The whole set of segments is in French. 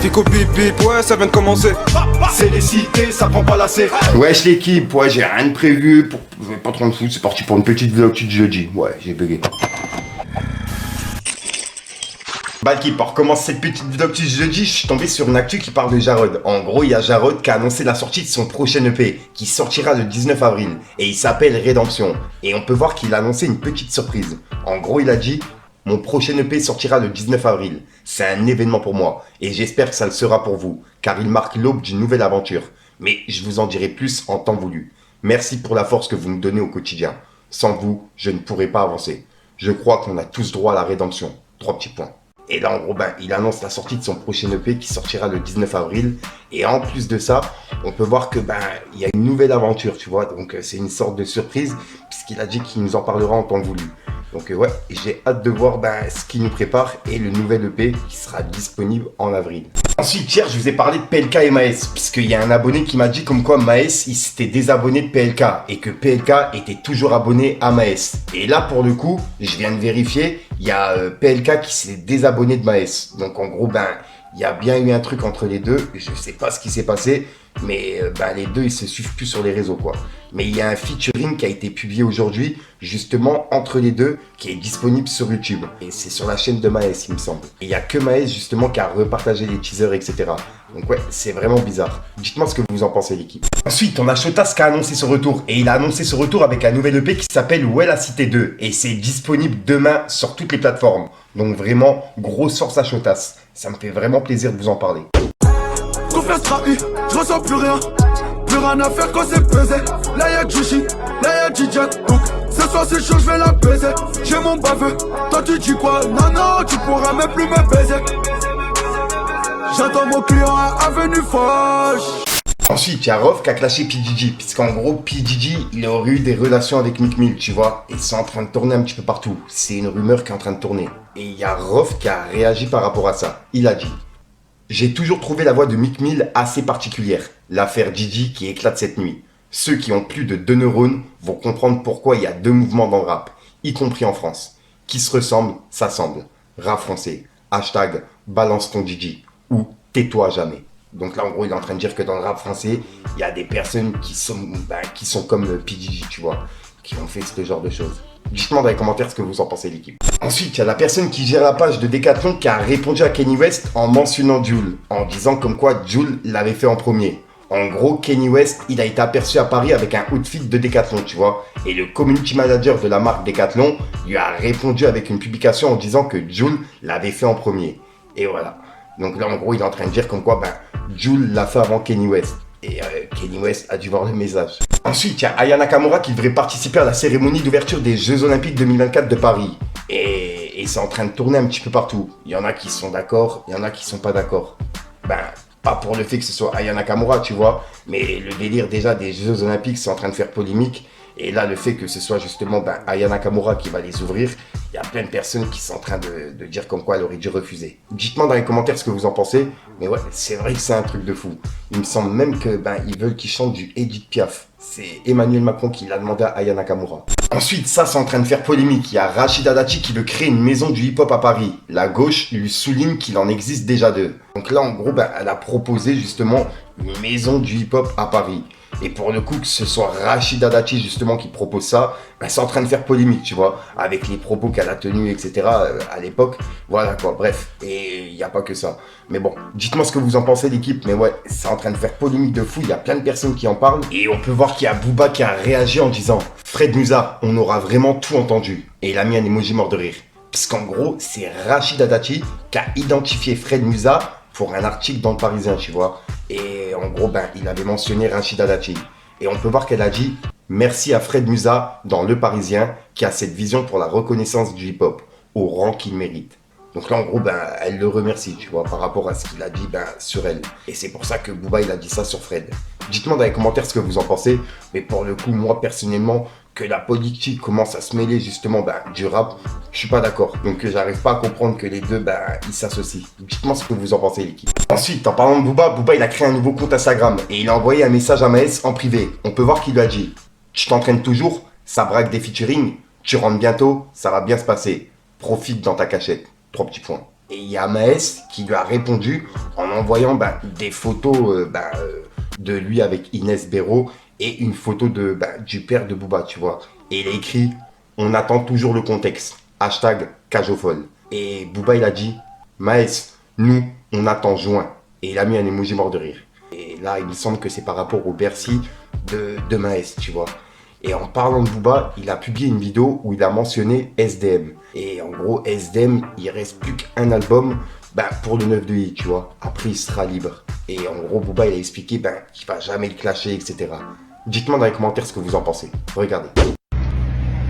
Fico bip bip, ouais ça vient de commencer. C'est les cités, ça prend pas la C. Wesh l'équipe, ouais j'ai rien de prévu, pas trop de foot, c'est parti pour une petite vlog de jeudi. Ouais, j'ai bugué. Bah l'équipe, on recommence cette petite vlog de jeudi, je suis tombé sur une actu qui parle de Jarod. En gros, il y a Jarod qui a annoncé la sortie de son prochain EP, qui sortira le 19 avril, et il s'appelle Rédemption. Et on peut voir qu'il a annoncé une petite surprise. En gros, il a dit: mon prochain EP sortira le 19 avril. C'est un événement pour moi, et j'espère que ça le sera pour vous, car il marque l'aube d'une nouvelle aventure. Mais je vous en dirai plus en temps voulu. Merci pour la force que vous me donnez au quotidien. Sans vous, je ne pourrais pas avancer. Je crois qu'on a tous droit à la rédemption. 3 petits points. Et là, en gros, il annonce la sortie de son prochain EP qui sortira le 19 avril. Et en plus de ça, on peut voir que il y a une nouvelle aventure, tu vois. Donc, c'est une sorte de surprise, puisqu'il a dit qu'il nous en parlera en temps voulu. Donc, ouais, j'ai hâte de voir ce qu'il nous prépare et le nouvel EP qui sera disponible en avril. Ensuite, hier, je vous ai parlé de PLK et Maes, puisqu'il y a un abonné qui m'a dit comme quoi Maes, il s'était désabonné de PLK et que PLK était toujours abonné à Maes. Et là, pour le coup, je viens de vérifier, il y a PLK qui s'est désabonné de Maes. Donc, en gros, il y a bien eu un truc entre les deux. Je sais pas ce qui s'est passé, mais les deux, ils se suivent plus sur les réseaux, quoi. Mais il y a un featuring qui a été publié aujourd'hui, justement, entre les deux, qui est disponible sur YouTube. Et c'est sur la chaîne de Maes, il me semble. Et il y a que Maes, justement, qui a repartagé les teasers, etc. Donc ouais, c'est vraiment bizarre. Dites-moi ce que vous en pensez, l'équipe. Ensuite, on a Shotas qui a annoncé son retour. Et il a annoncé son retour avec un nouvel EP qui s'appelle Où est la Cité 2. Et c'est disponible demain sur toutes les plateformes. Donc vraiment, grosse force à Shotas. Ça me fait vraiment plaisir de vous en parler. Confiance trahie, je ressens plus rien. Plus rien à faire quand c'est pesé. Là y'a Jushi, là y'a DJ. Donc ce soir c'est chaud, je vais la baiser. J'ai mon baveux, toi tu dis quoi? Non, non, tu pourras même plus me baiser. J'attends mon client à Avenue Foch. Ensuite, il y a Rof qui a clashé P. Diddy, puisqu'en gros, P. Diddy, il aurait eu des relations avec Meek Mill, tu vois, et c'est en train de tourner un petit peu partout. C'est une rumeur qui est en train de tourner. Et il y a Rof qui a réagi par rapport à ça. Il a dit: j'ai toujours trouvé la voix de Meek Mill assez particulière. L'affaire Diddy qui éclate cette nuit. Ceux qui ont plus de 2 neurones vont comprendre pourquoi il y a 2 mouvements dans le rap, y compris en France. Qui se ressemblent, s'assemblent. Rap français. Hashtag balance ton Diddy. Ou tais-toi jamais. Donc là, en gros, il est en train de dire que dans le rap français, il y a des personnes qui sont comme P. Diddy, tu vois, qui ont fait ce genre de choses. Dites-moi dans les commentaires ce que vous en pensez, l'équipe. Ensuite, il y a la personne qui gère la page de Decathlon qui a répondu à Kanye West en mentionnant Jul, en disant comme quoi Jul l'avait fait en premier. En gros, Kanye West, il a été aperçu à Paris avec un outfit de Decathlon, tu vois. Et le community manager de la marque Decathlon lui a répondu avec une publication en disant que Jul l'avait fait en premier. Et voilà. Donc là, en gros, il est en train de dire comme quoi Jul l'a fait avant Kanye West. Et Kanye West a dû voir le message. Ensuite, il y a Aya Nakamura qui devrait participer à la cérémonie d'ouverture des Jeux Olympiques 2024 de Paris. Et c'est en train de tourner un petit peu partout. Il y en a qui sont d'accord, il y en a qui sont pas d'accord. Pas pour le fait que ce soit Aya Nakamura, tu vois, mais le délire déjà des Jeux Olympiques, c'est en train de faire polémique. Et là, le fait que ce soit justement Aya Nakamura qui va les ouvrir, il y a plein de personnes qui sont en train de dire comme quoi elle aurait dû refuser. Dites-moi dans les commentaires ce que vous en pensez, mais ouais, c'est vrai que c'est un truc de fou. Il me semble même que ils veulent qu'il chante du Edith Piaf. C'est Emmanuel Macron qui l'a demandé à Aya Nakamura. Ensuite, ça c'est en train de faire polémique. Il y a Rachida Dati qui veut créer une maison du hip-hop à Paris. La gauche lui souligne qu'il en existe déjà 2. Donc là, en gros, elle a proposé justement une maison du hip-hop à Paris. Et pour le coup, que ce soit Rachida Dati justement qui propose ça, c'est en train de faire polémique, tu vois, avec les propos qu'elle a tenus, etc. À l'époque. Voilà quoi, bref. Et il n'y a pas que ça. Mais bon, dites-moi ce que vous en pensez, l'équipe. Mais ouais, c'est en train de faire polémique de fou. Il y a plein de personnes qui en parlent. Et on peut voir qu'il y a Booba qui a réagi en disant: Fred Musa, on aura vraiment tout entendu. Et il a mis un emoji mort de rire. Parce qu'en gros, c'est Rachida Dati qui a identifié Fred Musa pour un article dans le Parisien, tu vois. Et en gros, il avait mentionné Rachida Dati. Et on peut voir qu'elle a dit: merci à Fred Musa dans Le Parisien qui a cette vision pour la reconnaissance du hip-hop au rang qu'il mérite. Donc là, en gros, elle le remercie, tu vois, par rapport à ce qu'il a dit sur elle. Et c'est pour ça que Booba, il a dit ça sur Fred. Dites-moi dans les commentaires ce que vous en pensez. Mais pour le coup, moi, personnellement, que la politique commence à se mêler justement du rap, je suis pas d'accord. Donc j'arrive pas à comprendre que les deux, ils s'associent. Dites-moi ce que vous en pensez, l'équipe. Ensuite, en parlant de Booba, il a créé un nouveau compte Instagram. Et il a envoyé un message à Maes en privé. On peut voir qu'il lui a dit: tu t'entraînes toujours, ça braque des featuring, tu rentres bientôt, ça va bien se passer. Profite dans ta cachette. 3 petits points. Et il y a Maes qui lui a répondu en envoyant des photos de lui avec Inès Béraud et une photo du père de Booba, tu vois. Et il a écrit « On attend toujours le contexte. Hashtag Cajofol ». Et Booba, il a dit « Maes, nous, on attend juin ». Et il a mis un emoji mort de rire. Et là, il me semble que c'est par rapport au Bercy de Maes, tu vois. Et en parlant de Booba, il a publié une vidéo où il a mentionné SDM. Et en gros, SDM, il reste plus qu'un album pour le 9 de I, tu vois. Après, il sera libre. Et en gros, Booba, il a expliqué qu'il va jamais le clasher, etc. Dites-moi dans les commentaires ce que vous en pensez. Regardez.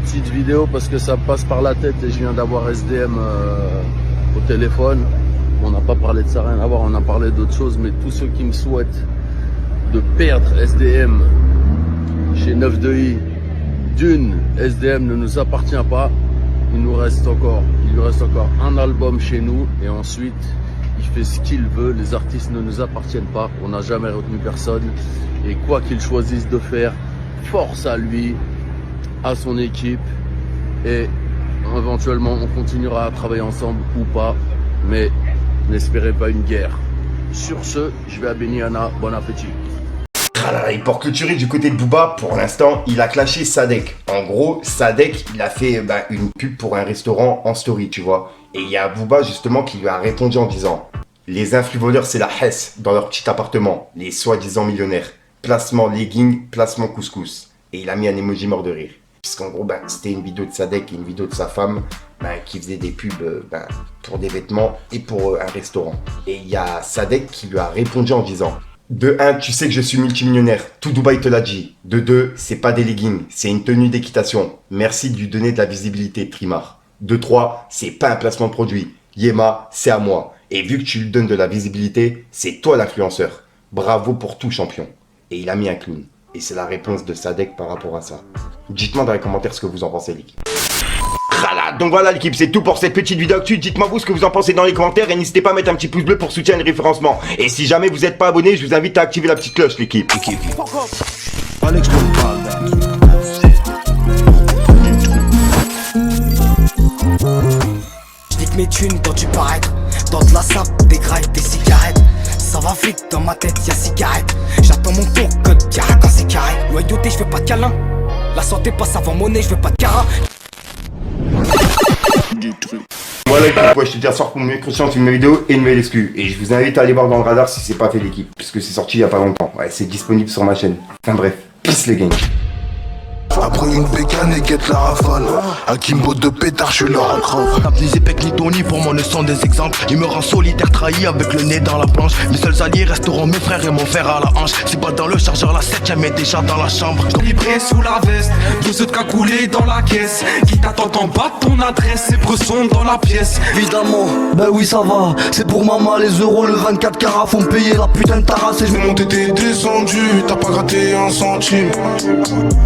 Petite vidéo parce que ça passe par la tête et je viens d'avoir SDM au téléphone. On n'a pas parlé de ça, rien à voir, on a parlé d'autres choses. Mais tous ceux qui me souhaitent de perdre SDM chez 9 de I, d'une, SDM ne nous appartient pas. Il lui reste encore un album chez nous et ensuite il fait ce qu'il veut. Les artistes ne nous appartiennent pas, on n'a jamais retenu personne et quoi qu'il choisisse de faire, force à lui, à son équipe et éventuellement on continuera à travailler ensemble ou pas, mais n'espérez pas une guerre. Sur ce, je vais à Beniana, bon appétit. Il porte le tuerie du côté de Booba. Pour l'instant, il a clashé Sadek. En gros, Sadek, il a fait une pub pour un restaurant en story, tu vois. Et il y a Booba, justement, qui lui a répondu en disant « Les influvoleurs, c'est la Hesse dans leur petit appartement. Les soi-disant millionnaires. Placement legging, placement couscous. » Et il a mis un emoji mort de rire. Puisqu'en gros, c'était une vidéo de Sadek et une vidéo de sa femme qui faisait des pubs pour des vêtements et pour un restaurant. Et il y a Sadek qui lui a répondu en disant « De 1, tu sais que je suis multimillionnaire, tout Dubaï te l'a dit. De 2, c'est pas des leggings, c'est une tenue d'équitation. Merci de lui donner de la visibilité, Trimar. De 3, c'est pas un placement de produit. Yema, c'est à moi. Et vu que tu lui donnes de la visibilité, c'est toi l'influenceur. Bravo pour tout, champion. » Et il a mis un clown. Et c'est la réponse de Sadek par rapport à ça. Dites-moi dans les commentaires ce que vous en pensez, l'équipe. Donc voilà l'équipe, c'est tout pour cette petite vidéo actu. Dites-moi vous ce que vous en pensez dans les commentaires et n'hésitez pas à mettre un petit pouce bleu pour soutenir le référencement. Et si jamais vous n'êtes pas abonné, je vous invite à activer la petite cloche, l'équipe. Je nique mes thunes quand tu paraître. Dans de la sape, des grailles, des cigarettes. Ça va vite dans ma tête, y'a cigarette. J'attends mon tour, code direct quand c'est carré. Loyauté, je veux pas de câlin. La santé passe avant monnaie, je veux pas de cara. Voilà l'équipe, je te dis à soir pour une nouvelle conscience, une nouvelle vidéo et une nouvelle exclue. Et je vous invite à aller voir dans le radar si c'est pas fait l'équipe, puisque c'est sorti il y a pas longtemps. Ouais, c'est disponible sur ma chaîne. Enfin bref, peace les gangs. Après une bécane et guette la rafale. Un Kimbo de pétard, je suis leur encrave. Tape ni Zepek ni Tony, pour moi ne sont des exemples. Il me rend solitaire, trahi avec le nez dans la planche. Mes seuls alliés resteront mes frères et mon fer à la hanche. C'est pas dans le chargeur, la 7ème est déjà dans la chambre. Libré sous la veste, 12 de cagoulés dans la caisse. Qui t'attend en bas de ton adresse, c'est bresson dans la pièce. Évidemment, ben oui ça va. C'est pour maman les euros, le 24 carats font payer la putain de tarasse. Et je Monté, t'es descendu, t'as pas gratté un centime.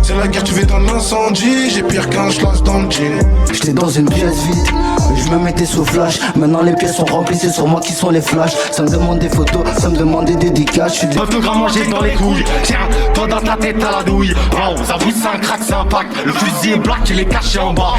C'est la guerre, tu fais dans l'incendie. J'ai pire qu'un schlass dans le jean. J'étais dans une pièce vide, je me mettais sous flash. Maintenant les pièces sont remplies, c'est sur moi qui sont les flashs. Ça me demande des photos, ça me demande des dédicaces. Je suis des Peu grand manger dans les couilles. Tiens, toi dans ta tête à la douille. Oh, ça vous c'est un crack, c'est un pack. Le fusil est black, il est caché en bas.